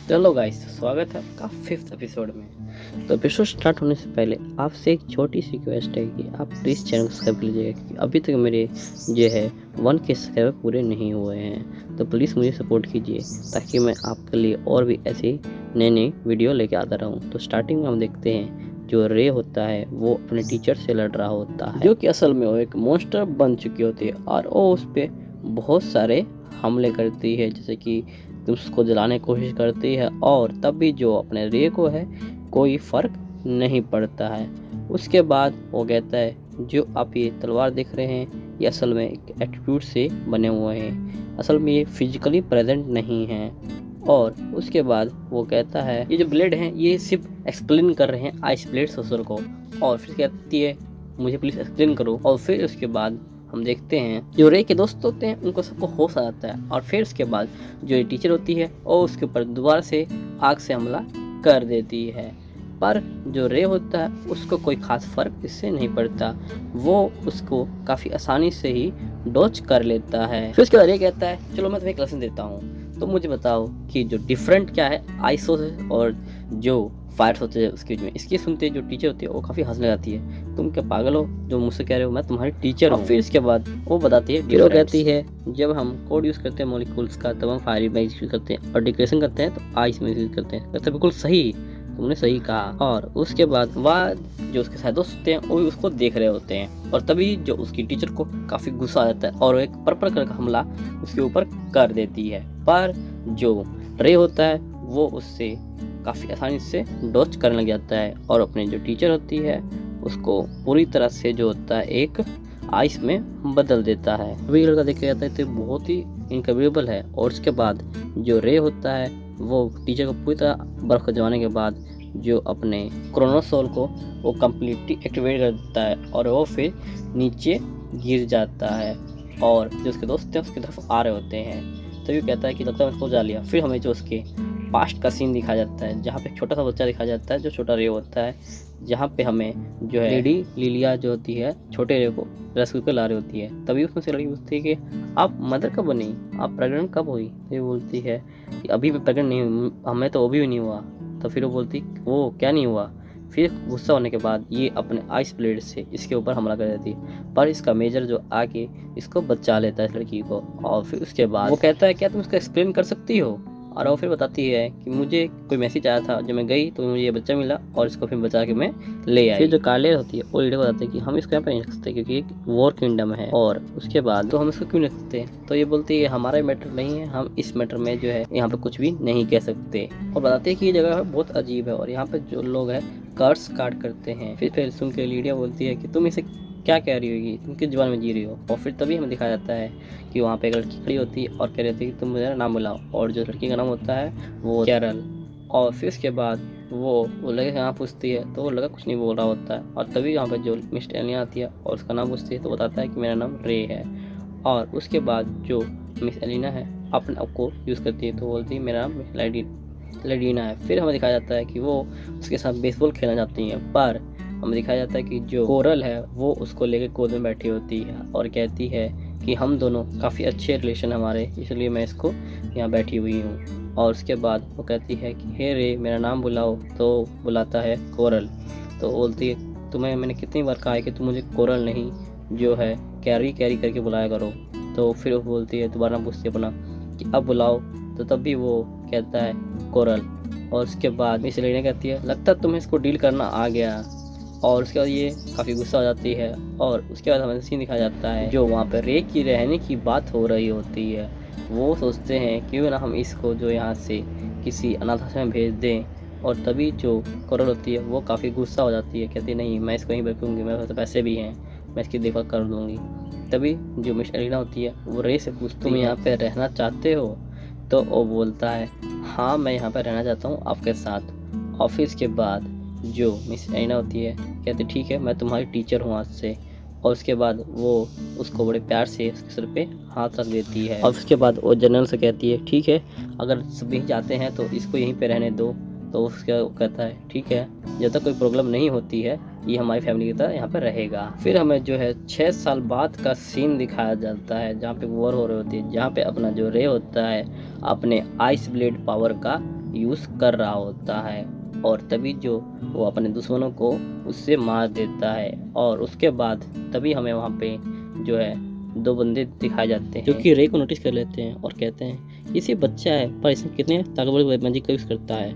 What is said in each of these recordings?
Hello guys, स्वागत है आपका 5th एपिसोड में। तो एपिसोड स्टार्ट होने से पहले आपसे एक छोटी सी रिक्वेस्ट है कि आप प्लीज़ चैनल सब्सक्राइब कर लीजिएगा, क्योंकि अभी तक मेरे जो है 1K सब्सक्राइबर पूरे नहीं हुए हैं। तो प्लीज़ मुझे सपोर्ट कीजिए ताकि मैं आपके लिए और भी ऐसी नई वीडियो लेके आता रहूँ। तो स्टार्टिंग में हम देखते हैं जो रे होता है वो अपने टीचर से लड़ रहा होता है, जो कि असल में वो एक मॉन्स्टर बन चुकी होती है और वो उस पर बहुत सारे हमले करती है, जैसे कि उसको जलाने की कोशिश करती है और तब भी जो अपने रे को है कोई फ़र्क नहीं पड़ता है। उसके बाद वो कहता है जो आप ये तलवार देख रहे हैं ये असल में एक एटीट्यूड से बने हुए हैं, असल में ये फिजिकली प्रेजेंट नहीं हैं। और उसके बाद वो कहता है ये जो ब्लेड हैं ये सिर्फ एक्सप्लेन कर रहे हैं आइस ब्लेड ससुर को। और फिर कहती है मुझे प्लीज़ एक्सप्लेन करो। और फिर उसके बाद हम देखते हैं जो रे के दोस्त होते हैं उनको सबको होश आ जाता है। और फिर उसके बाद जो टीचर होती है वो उसके ऊपर दोबारा से आग से हमला कर देती है, पर जो रे होता है उसको कोई खास फर्क इससे नहीं पड़ता, वो उसको काफ़ी आसानी से ही डॉच कर लेता है। फिर उसके बाद रे कहता है चलो मैं तुम्हें एक लेसन देता हूँ, तो मुझे बताओ कि जो डिफरेंट क्या है आइसो से और जो फाइट्स होते हैं उसके बीच में। इसकी सुनते जो टीचर होती है वो काफ़ी हंसने जाती है, तुम क्या पागल हो जो मुझसे कह रहे हो, मैं तुम्हारी टीचर हूँ। फिर इसके बाद वो बताती है, फिर वो कहती है जब हम कोड यूज़ करते हैं मॉलिक्यूल्स का तब हम फायर में यूज़ करते हैं और डेकोरेशन करते हैं तो आइस में यूज़ करते हैं। कहते बिल्कुल सही, तुमने सही कहा। और उसके बाद वह जो उसके साथ दोस्त होते हैं वो भी उसको देख रहे होते हैं और तभी जो उसकी टीचर को काफ़ी गुस्सा आ जाता है और वो एक पर्पल कलर का हमला उसके ऊपर कर देती है, पर जो रे होता है वो उससे काफ़ी आसानी से डॉच करने लग जाता है और अपने जो टीचर होती है उसको पूरी तरह से जो होता है एक आइस में बदल देता है। अभी लड़का देखा जाता है तो बहुत ही इनकरेबल है। और उसके बाद जो रे होता है वो टीचर को पूरी तरह बर्फ को जमाने के बाद जो अपने क्रोनोसोल को वो कम्प्लीटली एक्टिवेट कर देता है और वो फिर नीचे गिर जाता है और जो उसके दोस्त हैं उसकी तरफ आ रहे होते हैं। तो ये कहता है कि लगता है उसको जा लिया। फिर हमें जो उसके पास्ट का सीन दिखाया जाता है जहाँ पे छोटा सा बच्चा दिखाया जाता है जो छोटा रे होता है, जहाँ पे हमें जो है लेडी लिलिया जो होती है छोटे रे को रेस्क्यू कर ला रही होती है। तभी उसमें से लड़की पूछती है कि आप मदर कब बनी, आप प्रेग्नेंट कब हुई। तो ये बोलती है कि अभी भी प्रेग्नेंट नहीं हुई, हमें तो अभी भी नहीं हुआ। तो फिर वो बोलती वो क्या नहीं हुआ। फिर गुस्सा होने के बाद ये अपने आइस ब्लेड से इसके ऊपर हमला कर देती है, पर इसका मेजर जो आके इसको बचा लेता है इस लड़की को। और फिर उसके बाद वो कहता है क्या तुम इसको एक्सप्लेन कर सकती हो। और वो फिर बताती है कि मुझे कोई मैसेज आया था, जब मैं गई तो मुझे ये बच्चा मिला और इसको फिर बचा के मैं ले आई। फिर जो कार्लेर होती है वो लीडर बताते हैं कि हम इसको यहाँ पे नहीं रख सकते क्योंकि एक वॉर किंगडम है और उसके बाद तो हम इसको क्यों नहीं रख सकते। तो ये बोलती है हमारा मैटर नहीं है, हम इस मैटर में जो है यहाँ पे कुछ भी नहीं कह सकते। और बताते हैं कि ये जगह बहुत अजीब है और यहाँ पे जो लोग हैं कर्स काट करते हैं। फिर सुन के लीडिया बोलती है कि तुम इसे क्या कह रही होगी, तुम किस जबान में जी रही हो। और फिर तभी हमें दिखाया जाता है कि वहाँ पे एक लड़की खड़ी होती है और कह रही होती है कि तुम मुझे नाम बुलाओ, और जो लड़की का नाम होता है वो कैरल। और फिर उसके बाद वो लड़के का नाम पूछती है तो वो लड़का कुछ नहीं बोल रहा होता है और तभी यहाँ पर जो मिस एलिना आती है और उसका नाम पूछती है तो बताता है कि मेरा नाम रे है। और उसके बाद जो मिस एलिना है अपने आप को यूज़ करती है तो बोलती है मेरा नाम लेडीना है। फिर हमें दिखाया जाता है कि वो उसके साथ बेसबॉल खेलना चाहती हैं, पर हमें दिखाया जाता है कि जो कोरल है वो उसको लेकर गोद में बैठी होती है और कहती है कि हम दोनों काफ़ी अच्छे रिलेशन हमारे, इसलिए मैं इसको यहाँ बैठी हुई हूँ। और उसके बाद वो कहती है कि हे रे मेरा नाम बुलाओ, तो बुलाता है कोरल। तो बोलती है तुम्हें मैंने कितनी बार कहा है कि तुम मुझे कोरल नहीं जो है कैरी करके बुलाया करो। तो फिर वो बोलती है दोबारा पूछती है अपना कि अब बुलाओ, तो तब भी वो कहता है कोरल। और उसके बाद मिस लेने कहती है लगता तुम्हें इसको डील करना आ गया। और उसके बाद ये काफ़ी गुस्सा हो जाती है और उसके बाद हमें सीन दिखाया जाता है जो वहाँ पर रे की रहने की बात हो रही होती है। वो सोचते हैं क्यों ना हम इसको जो यहाँ से किसी अनाथ आश्रम में भेज दें। और तभी जो कोरल होती है वो काफ़ी गुस्सा हो जाती है, कहती नहीं मैं इसको यहीं रखूँगी, मेरे पास पैसे भी हैं, मैं इसकी देखभाल कर दूँगी। तभी जो मिस एलिना होती है वो रे से पूछती है तुम यहाँ पर रहना चाहते हो। तो वो बोलता है हाँ मैं यहाँ पर रहना चाहता हूँ आपके साथ। ऑफिस के बाद जो मिस एलिना होती है कहती ठीक है मैं तुम्हारी टीचर हूँ आज से। और उसके बाद वो उसको बड़े प्यार से उसके सिर पे हाथ रख देती है। और उसके बाद वो जनरल से कहती है ठीक है अगर सब यहीं जाते हैं तो इसको यहीं पे रहने दो। तो उसका कहता है ठीक है जब तक कोई प्रॉब्लम नहीं होती है ये हमारी फैमिली की तरह यहाँ पर रहेगा। फिर हमें जो है 6 साल बाद का सीन दिखाया जाता है जहाँ पे वॉर हो रही होती है, जहाँ पे अपना जो रे होता है अपने आइस ब्लेड पावर का यूज़ कर रहा होता है और तभी जो वो अपने दुश्मनों को उससे मार देता है। और उसके बाद तभी हमें वहाँ पे जो है 2 बंदे दिखाए जाते हैं जो कि रे को नोटिस कर लेते हैं और कहते हैं ये सिर्फ बच्चा है पर इसमें कितने ताकतवर मैजिक का यूज़ करता है।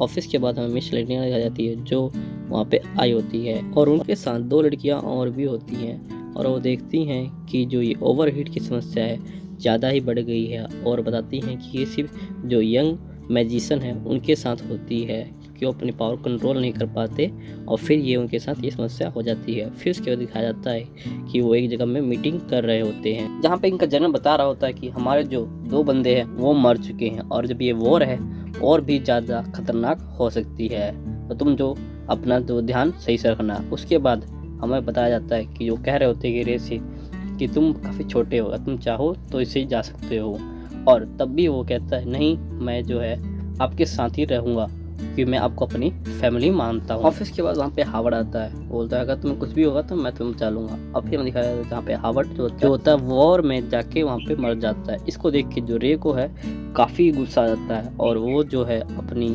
ऑफिस के बाद हमें मिस लेटिना दिखाई जाती है जो वहाँ पे आई होती है और उनके साथ 2 लड़कियाँ और भी होती हैं और वो देखती हैं कि जो ये ओवरहीट की समस्या है ज़्यादा ही बढ़ गई है और बताती हैं कि ये सिर्फ जो यंग मैजिशियन है उनके साथ होती है कि वो अपनी पावर कंट्रोल नहीं कर पाते और फिर ये उनके साथ ये समस्या हो जाती है। फिर उसके बाद दिखाया जाता है कि वो एक जगह में मीटिंग कर रहे होते हैं जहाँ पे इनका जनरल बता रहा होता है कि हमारे जो 2 बंदे हैं वो मर चुके हैं और जब ये वॉर है और भी ज़्यादा खतरनाक हो सकती है तो तुम जो अपना जो ध्यान सही से रखना। उसके बाद हमें बताया जाता है कि जो कह रहे होते हैं कि रे से कि तुम काफ़ी छोटे हो, तुम चाहो तो इससे ही जा सकते हो। और तब भी वो कहता है नहीं, मैं जो है आपके साथ ही रहूँगा कि मैं आपको अपनी फैमिली मानता हूँ। ऑफिस के बाद वहाँ पे हावर्ड आता है, बोलता है अगर तुम्हें कुछ भी होगा तो मैं तुम्हें बचा लूँगा। अब फिर दिखाया जाता है जहाँ पे हावर्ड जो होता है वॉर में जाके वहाँ पे मर जाता है। इसको देख के जो रे को है काफ़ी गुस्सा आ जाता है और वो जो है अपनी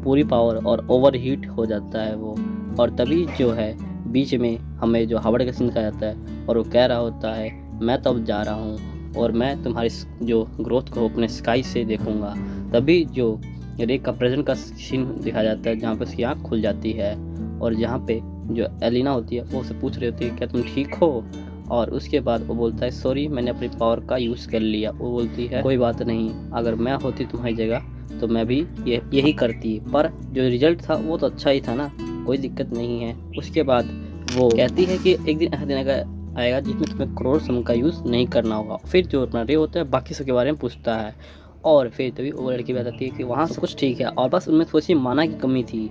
पूरी पावर और ओवर हीट हो जाता है वो। और तभी जो है बीच में हमें जो हावर्ड का सीन दिखाया जाता है और वो कह रहा होता है मैं तो अब जा रहा हूँ और मैं तुम्हारी जो ग्रोथ को अपने स्काई से देखूंगा। तभी जो रे का प्रेजेंट का सीन दिखाया जाता है जहाँ पे उसकी आँख खुल जाती है और जहाँ पे जो एलिना होती है वो उससे पूछ रही होती है क्या तुम ठीक हो। और उसके बाद वो बोलता है सॉरी मैंने अपनी पावर का यूज़ कर लिया। वो बोलती है कोई बात नहीं, अगर मैं होती तुम्हारी जगह तो मैं भी यही करती, पर जो रिजल्ट था वो तो अच्छा ही था ना, कोई दिक्कत नहीं है। उसके बाद वो कहती है कि एक दिन ऐसा दिन आएगा जिसमें तुम्हें करोड़ सम का यूज़ नहीं करना होगा। फिर जो अपना रे होता है बाकी सबके बारे में पूछता है और फिर तभी वो लड़की बताती है कि वहाँ सब कुछ ठीक है और बस उनमें थोड़ी सी माना की कमी थी।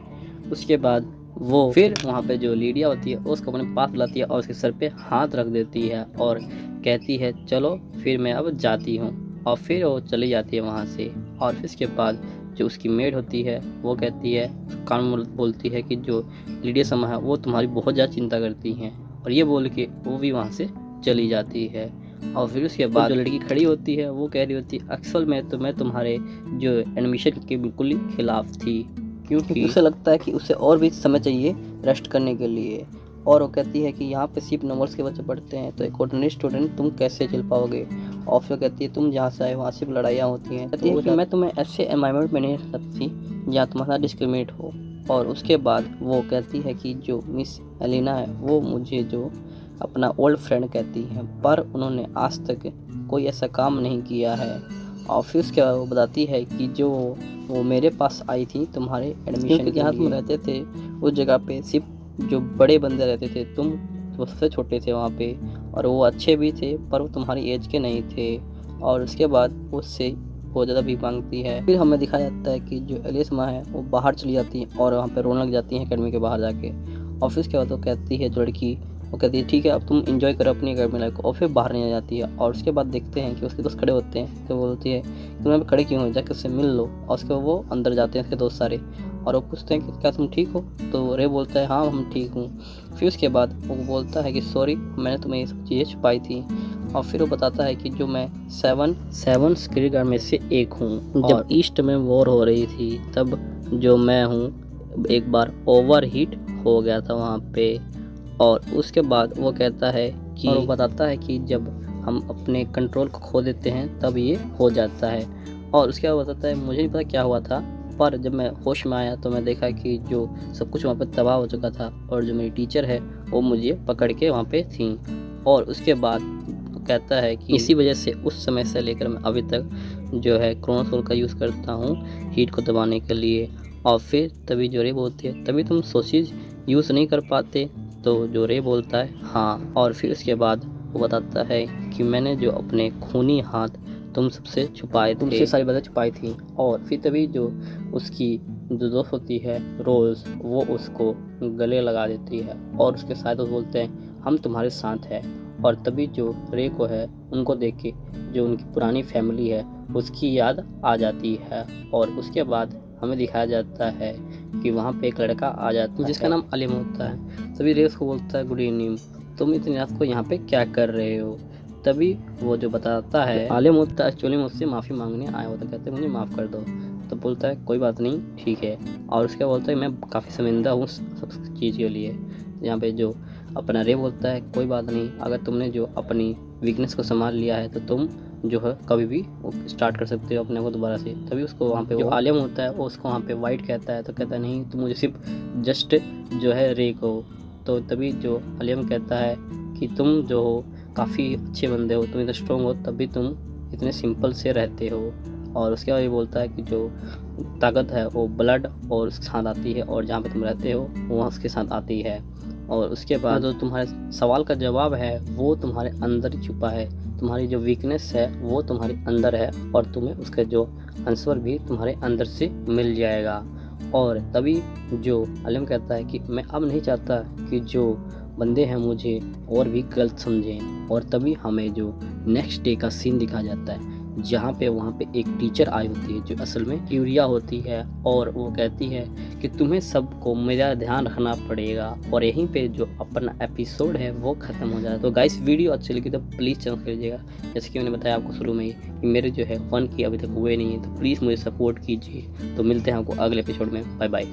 उसके बाद वो फिर वहाँ पे जो लीडिया होती है उसको अपने पास बुलाती है और उसके सर पे हाथ रख देती है और कहती है चलो फिर मैं अब जाती हूँ। और फिर वो चली जाती है वहाँ से। और फिर इसके बाद जो उसकी मेड होती है वो कहती है कान बोलती है कि जो लीडिया समा है वो तुम्हारी बहुत ज़्यादा चिंता करती हैं और ये बोल के वो भी वहाँ से चली जाती है। और फिर उसके बाद जो लड़की खड़ी होती है वो कह रही होती है अक्सर में तो मैं तुम्हारे जो एडमिशन के बिल्कुल ही खिलाफ थी क्योंकि उसे लगता है कि उसे और भी समय चाहिए रेस्ट करने के लिए। और वो कहती है कि यहाँ पे सिर्फ नंबर्स के बच्चे पढ़ते हैं तो एक ऑर्डिनरी स्टूडेंट तुम कैसे चल पाओगे। और फिर कहती है तुम जहाँ से आए वहाँ सिर्फ लड़ाइयाँ होती हैं। कहती है कि मैं तुम्हें ऐसे एनवायरनमेंट में नहीं रख सकती जहाँ तुम्हारा डिस्क्रिमिनेट हो। और उसके बाद वो कहती है कि जो मिस एलिना है वो मुझे जो अपना ओल्ड फ्रेंड कहती हैं पर उन्होंने आज तक कोई ऐसा काम नहीं किया है। और फिर उसके बाद वो बताती है कि जो वो मेरे पास आई थी तुम्हारे एडमिशन के, जहाँ तुम रहते थे उस जगह पे सिर्फ जो बड़े बंदे रहते थे, तुम तो सबसे छोटे थे वहाँ पे और वो अच्छे भी थे पर वो तुम्हारी एज के नहीं थे। और उसके बाद उससे बहुत ज़्यादा भी मांगती है। फिर हमें दिखाया जाता है कि जो एलिसमा है वो बाहर चली जाती है और वहाँ पे रोने लग जाती है अकेडमी के बाहर जाके। ऑफिस के बाद वो कहती है जो लड़की वो कहती है ठीक है अब तुम एंजॉय करो अपनी अकेडमी लाइफ को। और फिर बाहर नहीं आ जाती है। और उसके बाद देखते हैं कि उसके दोस्त खड़े होते हैं तो बोलती है कि मैं खड़े क्यों हो, जाकर उससे मिल लो। और उसके वो अंदर जाते हैं उसके दोस्त सारे और वो पूछते हैं कि क्या तुम ठीक हो। तो रे बोलता है हाँ हम ठीक हूँ। फिर उसके बाद वो बोलता है कि सॉरी मैंने तुम्हें ये सब चीज़ें छुपाई थी। और फिर वो बताता है कि जो मैं सेवन सिक्योरिटी गार्ड में से एक हूँ। जब ईस्ट में वॉर हो रही थी तब जो मैं हूँ एक बार ओवर हीट हो गया था वहाँ पे। और उसके बाद वो कहता है कि और वो बताता है कि जब हम अपने कंट्रोल को खो देते हैं तब ये हो जाता है। और उसके बाद बताता है मुझे नहीं पता क्या हुआ था पर जब मैं होश में आया तो मैं देखा कि जो सब कुछ वहाँ पे तबाह हो चुका था और जो मेरी टीचर है वो मुझे पकड़ के वहाँ पे थी। और उसके बाद कहता है कि इसी वजह से उस समय से लेकर मैं अभी तक जो है क्रोनोसोल का यूज़ करता हूँ हीट को दबाने के लिए। और फिर तभी जो रे बोलती है तभी तुम सोचीज यूज़ नहीं कर पाते। तो जो रे बोलता है हाँ। और फिर उसके बाद वो बताता है कि मैंने जो अपने खूनी हाथ तुम सबसे छुपाए थे, तुमसे सारी बातें छुपाई थी। और फिर तभी जो उसकी जो दोस्त होती है रोज़ वो उसको गले लगा देती है और उसके साथ वो बोलते हैं हम तुम्हारे साथ हैं। और तभी जो रे को है उनको देख के जो उनकी पुरानी फैमिली है उसकी याद आ जाती है। और उसके बाद हमें दिखाया जाता है कि वहाँ पे एक लड़का आ जाता है जिसका नाम अलीम होता है। तभी रे उसको बोलता है गुड इवनिंग, तुम इतनी रात को यहाँ पे क्या कर रहे हो। तभी वो जो बताता है आलिम होता है एक्चुअली मुझसे माफ़ी मांगने आया होता, कहते हैं मुझे माफ़ कर दो। तो बोलता है कोई बात नहीं, ठीक है। और उसके बोलता है मैं काफ़ी शर्मिंदा हूँ सब चीज़ के लिए। यहाँ पे जो अपना रे बोलता है कोई बात नहीं, अगर तुमने जो अपनी वीकनेस को संभाल लिया है तो तुम जो है कभी भी स्टार्ट कर सकते हो अपने को दोबारा से। तभी उसको वहाँ पे जो आलियम होता है वो उसको वहाँ पे वाइट कहता है, तो कहता है नहीं तुम मुझे सिर्फ जस्ट जो है रे को। तो तभी जो आलियम कहता है कि तुम जो हो काफ़ी अच्छे बंदे हो, तुम इतने स्ट्रॉन्ग हो, तभी तुम इतने सिंपल से रहते हो। और उसके बाद ये बोलता है कि जो ताकत है वो ब्लड और उसके साथ आती है, और जहाँ पे तुम रहते हो वहाँ उसके साथ आती है। और उसके बाद जो तुम्हारे सवाल का जवाब है वो तुम्हारे अंदर ही छुपा है, तुम्हारी जो वीकनेस है वो तुम्हारे अंदर है, और तुम्हें उसका जो आंसर भी तुम्हारे अंदर से मिल जाएगा। और तभी जो आलिम कहता है कि मैं अब नहीं चाहता कि जो बंदे हैं मुझे और भी गलत समझें। और तभी हमें जो नेक्स्ट डे का सीन दिखा जाता है, जहाँ पे वहाँ पे एक टीचर आई होती है जो असल में क्यूरिया होती है, और वो कहती है कि तुम्हें सबको मेरा ध्यान रखना पड़ेगा। और यहीं पे जो अपना एपिसोड है वो ख़त्म हो जाता है। तो गाइस वीडियो अच्छी लगी तो प्लीज़ चैनल कर लीजिएगा। जैसे कि मैंने बताया आपको शुरू में ही कि मेरे जो है 1 की अभी तक हुए नहीं है, तो प्लीज़ मुझे सपोर्ट कीजिए। तो मिलते हैं आपको अगले एपिसोड में। Bye bye.